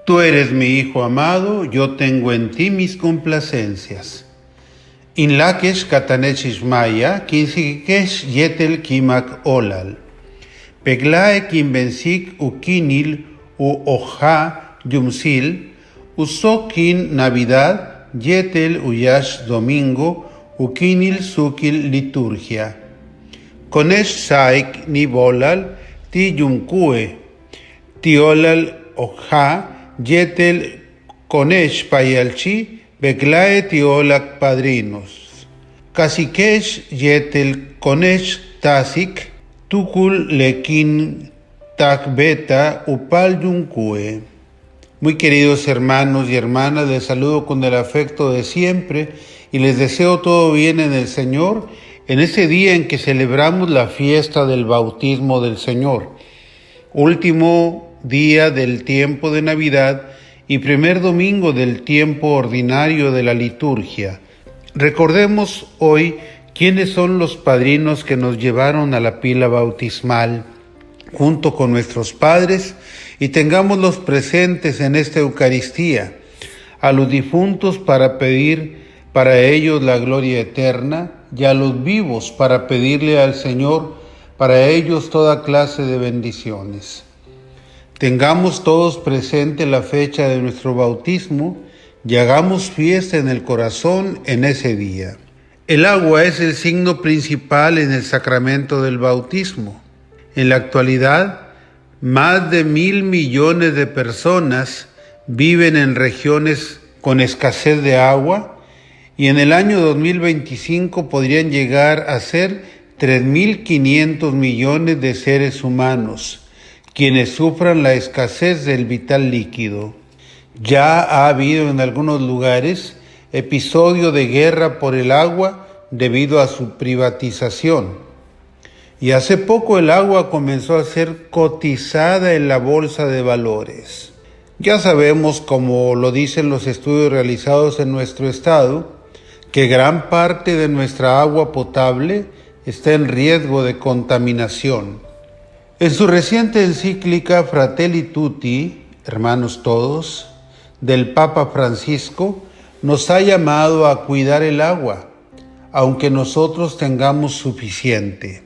Tú eres mi Hijo amado, yo tengo en ti mis complacencias. In lakesh katanech ismaya, kinsikesh yetel kimak olal. Peglae kinbensik ukinil u oja yumsil, usokin Navidad, yetel uyash domingo, ukinil sukil liturgia. Konesh saik ni bolal, ti yumkue, tiolal oja, yetel konesh payalchi, beklae tiolak padrinos. Kasikesh yetel konesh tasik, tukul lekin takbeta upal yunkue. Muy queridos hermanos y hermanas, les saludo con el afecto de siempre y les deseo todo bien en el Señor en ese día en que celebramos la fiesta del bautismo del Señor, último día del tiempo de Navidad y primer domingo del tiempo ordinario de la liturgia. Recordemos hoy quiénes son los padrinos que nos llevaron a la pila bautismal junto con nuestros padres y tengámoslos presentes en esta Eucaristía, a los difuntos para pedir para ellos la gloria eterna y a los vivos para pedirle al Señor para ellos toda clase de bendiciones. Tengamos todos presente la fecha de nuestro bautismo y hagamos fiesta en el corazón en ese día. El agua es el signo principal en el sacramento del bautismo. En la actualidad, más de 1.000 millones de personas viven en regiones con escasez de agua y en el año 2025 podrían llegar a ser 3.500 millones de seres humanos quienes sufran la escasez del vital líquido. Ya ha habido en algunos lugares episodio de guerra por el agua debido a su privatización. Y hace poco el agua comenzó a ser cotizada en la bolsa de valores. Ya sabemos, como lo dicen los estudios realizados en nuestro estado, que gran parte de nuestra agua potable está en riesgo de contaminación. En su reciente encíclica Fratelli Tutti, hermanos todos, del Papa Francisco, nos ha llamado a cuidar el agua, aunque nosotros tengamos suficiente.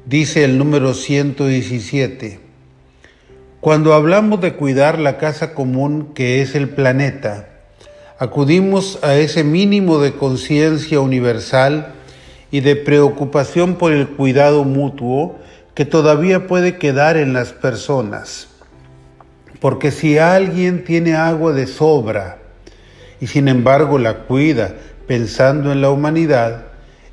Dice el número 117, cuando hablamos de cuidar la casa común que es el planeta, acudimos a ese mínimo de conciencia universal y de preocupación por el cuidado mutuo que todavía puede quedar en las personas. Porque si alguien tiene agua de sobra y sin embargo la cuida pensando en la humanidad,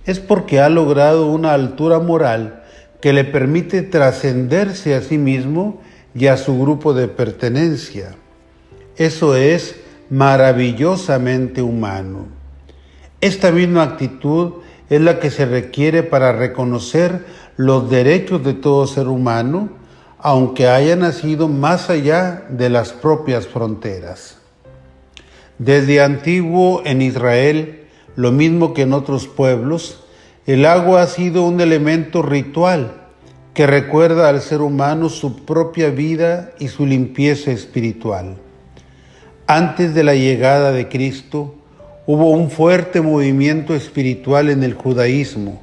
es porque ha logrado una altura moral que le permite trascenderse a sí mismo y a su grupo de pertenencia. Eso es maravillosamente humano. Esta misma actitud es la que se requiere para reconocer los derechos de todo ser humano, aunque haya nacido más allá de las propias fronteras. Desde antiguo en Israel, lo mismo que en otros pueblos, el agua ha sido un elemento ritual que recuerda al ser humano su propia vida y su limpieza espiritual. Antes de la llegada de Cristo, hubo un fuerte movimiento espiritual en el judaísmo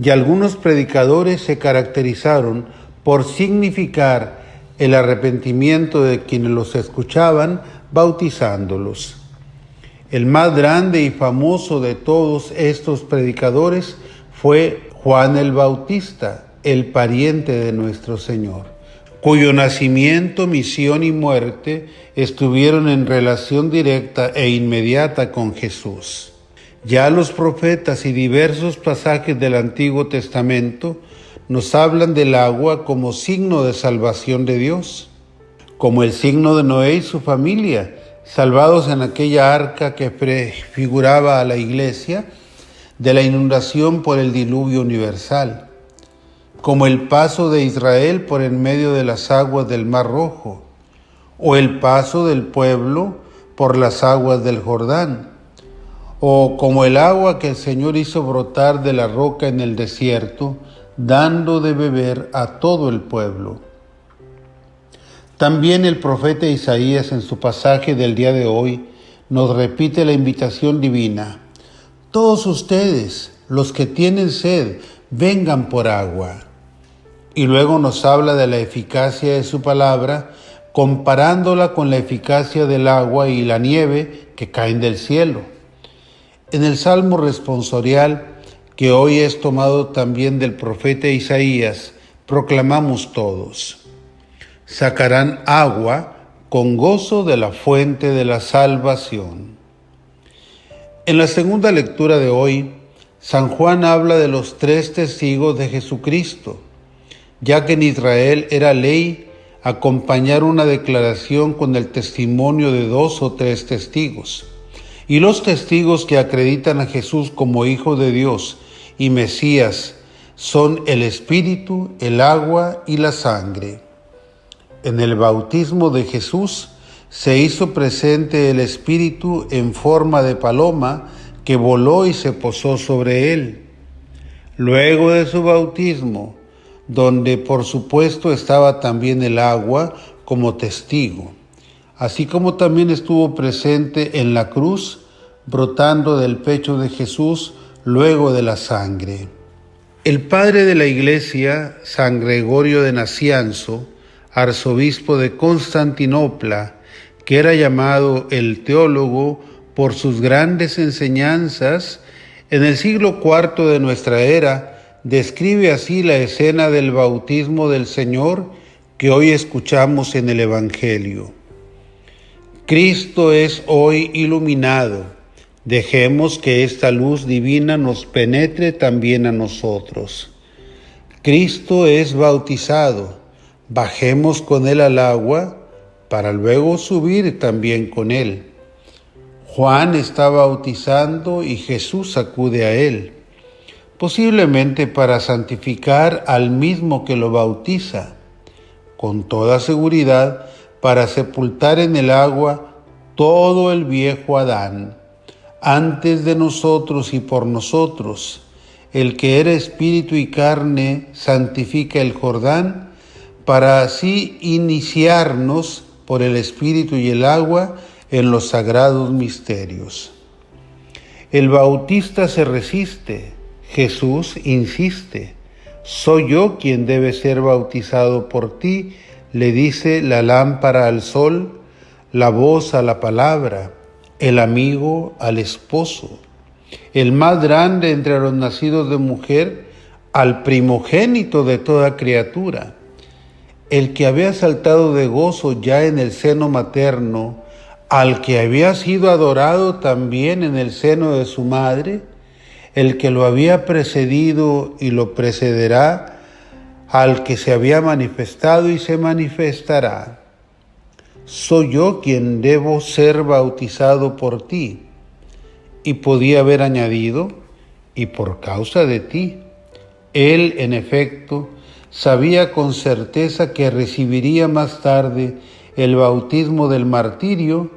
y algunos predicadores se caracterizaron por significar el arrepentimiento de quienes los escuchaban, bautizándolos. El más grande y famoso de todos estos predicadores fue Juan el Bautista, el pariente de nuestro Señor, cuyo nacimiento, misión y muerte estuvieron en relación directa e inmediata con Jesús. Ya los profetas y diversos pasajes del Antiguo Testamento nos hablan del agua como signo de salvación de Dios, como el signo de Noé y su familia, salvados en aquella arca que prefiguraba a la Iglesia de la inundación por el diluvio universal, como el paso de Israel por en medio de las aguas del Mar Rojo, o el paso del pueblo por las aguas del Jordán, o como el agua que el Señor hizo brotar de la roca en el desierto, dando de beber a todo el pueblo. También el profeta Isaías en su pasaje del día de hoy nos repite la invitación divina. Todos ustedes, los que tienen sed, vengan por agua. Y luego nos habla de la eficacia de su palabra, comparándola con la eficacia del agua y la nieve que caen del cielo. En el Salmo responsorial, que hoy es tomado también del profeta Isaías, proclamamos todos: sacarán agua con gozo de la fuente de la salvación. En la segunda lectura de hoy, San Juan habla de los 3 testigos de Jesucristo, ya que en Israel era ley acompañar una declaración con el testimonio de 2 o 3 testigos. Y los testigos que acreditan a Jesús como Hijo de Dios y Mesías son el Espíritu, el agua y la sangre. En el bautismo de Jesús se hizo presente el Espíritu en forma de paloma que voló y se posó sobre él. Luego de su bautismo, donde por supuesto estaba también el agua como testigo, así como también estuvo presente en la cruz, brotando del pecho de Jesús luego de la sangre. El padre de la Iglesia, San Gregorio de Nacianzo, arzobispo de Constantinopla, que era llamado el teólogo por sus grandes enseñanzas, en el siglo IV de nuestra era, describe así la escena del bautismo del Señor que hoy escuchamos en el Evangelio. Cristo es hoy iluminado. Dejemos que esta luz divina nos penetre también a nosotros. Cristo es bautizado. Bajemos con él al agua para luego subir también con él. Juan está bautizando y Jesús acude a él, posiblemente para santificar al mismo que lo bautiza, con toda seguridad para sepultar en el agua todo el viejo Adán, antes de nosotros y por nosotros. El que era espíritu y carne santifica el Jordán, para así iniciarnos por el espíritu y el agua en los sagrados misterios. El bautista se resiste, Jesús insiste. Soy yo quien debe ser bautizado por ti, le dice la lámpara al sol, la voz a la palabra, el amigo al esposo, el más grande entre los nacidos de mujer, al primogénito de toda criatura, el que había saltado de gozo ya en el seno materno, al que había sido adorado también en el seno de su madre, el que lo había precedido y lo precederá, al que se había manifestado y se manifestará. Soy yo quien debo ser bautizado por ti. Y podía haber añadido, y por causa de ti. Él, en efecto, sabía con certeza que recibiría más tarde el bautismo del martirio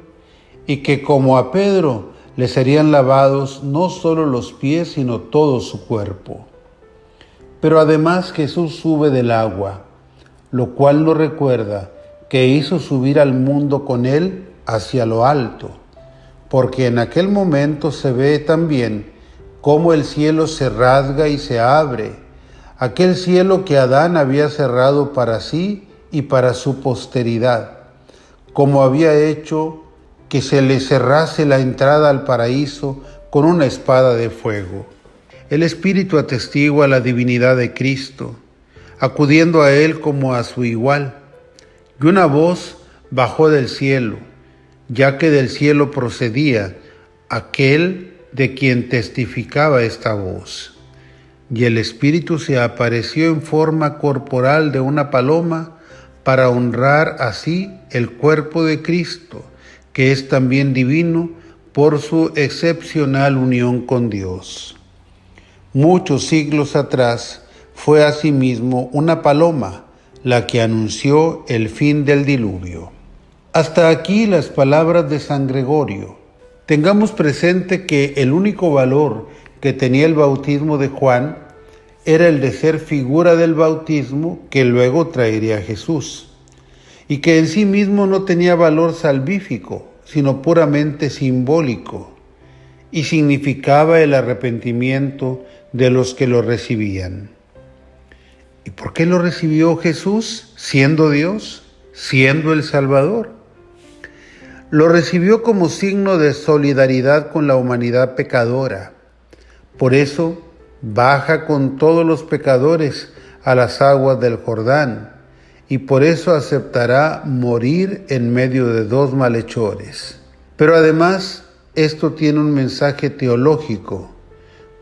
y que como a Pedro le serían lavados no solo los pies, sino todo su cuerpo. Pero además Jesús sube del agua, lo cual nos recuerda que hizo subir al mundo con él hacia lo alto, porque en aquel momento se ve también cómo el cielo se rasga y se abre, aquel cielo que Adán había cerrado para sí y para su posteridad, como había hecho que se le cerrase la entrada al paraíso con una espada de fuego. El Espíritu atestigua la divinidad de Cristo, acudiendo a él como a su igual, y una voz bajó del cielo, ya que del cielo procedía aquel de quien testificaba esta voz. Y el Espíritu se apareció en forma corporal de una paloma para honrar así el cuerpo de Cristo, que es también divino por su excepcional unión con Dios. Muchos siglos atrás fue asimismo una paloma la que anunció el fin del diluvio. Hasta aquí las palabras de San Gregorio. Tengamos presente que el único valor que tenía el bautismo de Juan era el de ser figura del bautismo que luego traería Jesús. y que en sí mismo no tenía valor salvífico, sino puramente simbólico, y significaba el arrepentimiento de los que lo recibían. ¿Y por qué lo recibió Jesús siendo Dios, siendo el Salvador? Lo recibió como signo de solidaridad con la humanidad pecadora. Por eso baja con todos los pecadores a las aguas del Jordán, y por eso aceptará morir en medio de dos malhechores. Pero además, esto tiene un mensaje teológico,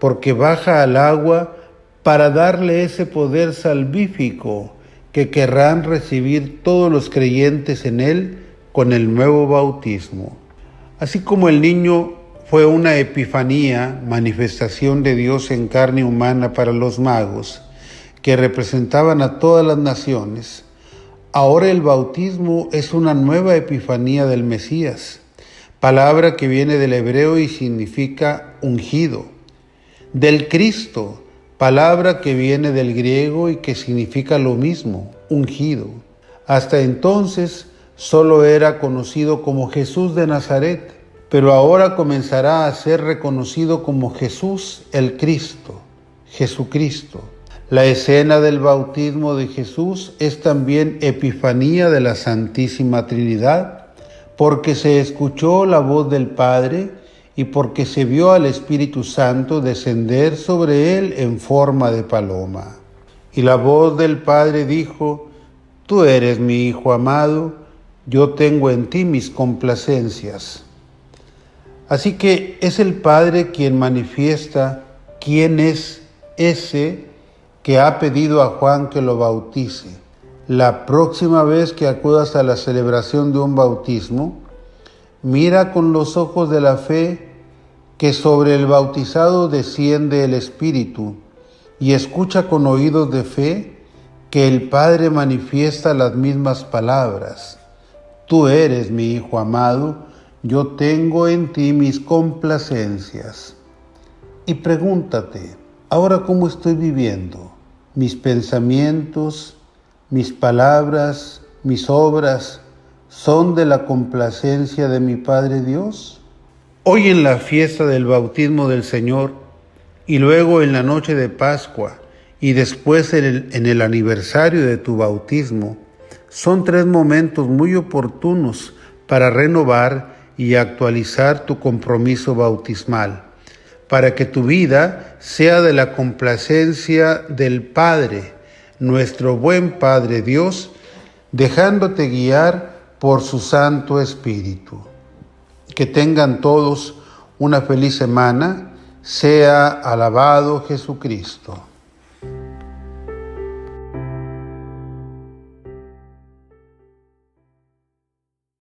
porque baja al agua para darle ese poder salvífico que querrán recibir todos los creyentes en él con el nuevo bautismo. Así como el niño fue una epifanía, manifestación de Dios en carne humana para los magos, que representaban a todas las naciones, ahora el bautismo es una nueva epifanía del Mesías, palabra que viene del hebreo y significa ungido, del Cristo, palabra que viene del griego y que significa lo mismo, ungido. Hasta entonces solo era conocido como Jesús de Nazaret, pero ahora comenzará a ser reconocido como Jesús el Cristo, Jesucristo. La escena del bautismo de Jesús es también epifanía de la Santísima Trinidad, porque se escuchó la voz del Padre y porque se vio al Espíritu Santo descender sobre él en forma de paloma. Y la voz del Padre dijo: Tú eres mi Hijo amado, yo tengo en ti mis complacencias. Así que es el Padre quien manifiesta quién es ese que ha pedido a Juan que lo bautice. La próxima vez que acudas a la celebración de un bautismo, mira con los ojos de la fe que sobre el bautizado desciende el Espíritu, y escucha con oídos de fe que el Padre manifiesta las mismas palabras. Tú eres mi Hijo amado, yo tengo en ti mis complacencias. Y pregúntate, ¿ahora cómo estoy viviendo? ¿Mis pensamientos, mis palabras, mis obras son de la complacencia de mi Padre Dios? Hoy en la fiesta del bautismo del Señor, y luego en la noche de Pascua, y después en el aniversario de tu bautismo, son 3 momentos muy oportunos para renovar y actualizar tu compromiso bautismal, para que tu vida sea de la complacencia del Padre, nuestro buen Padre Dios, dejándote guiar por su Santo Espíritu. Que tengan todos una feliz semana. Sea alabado Jesucristo.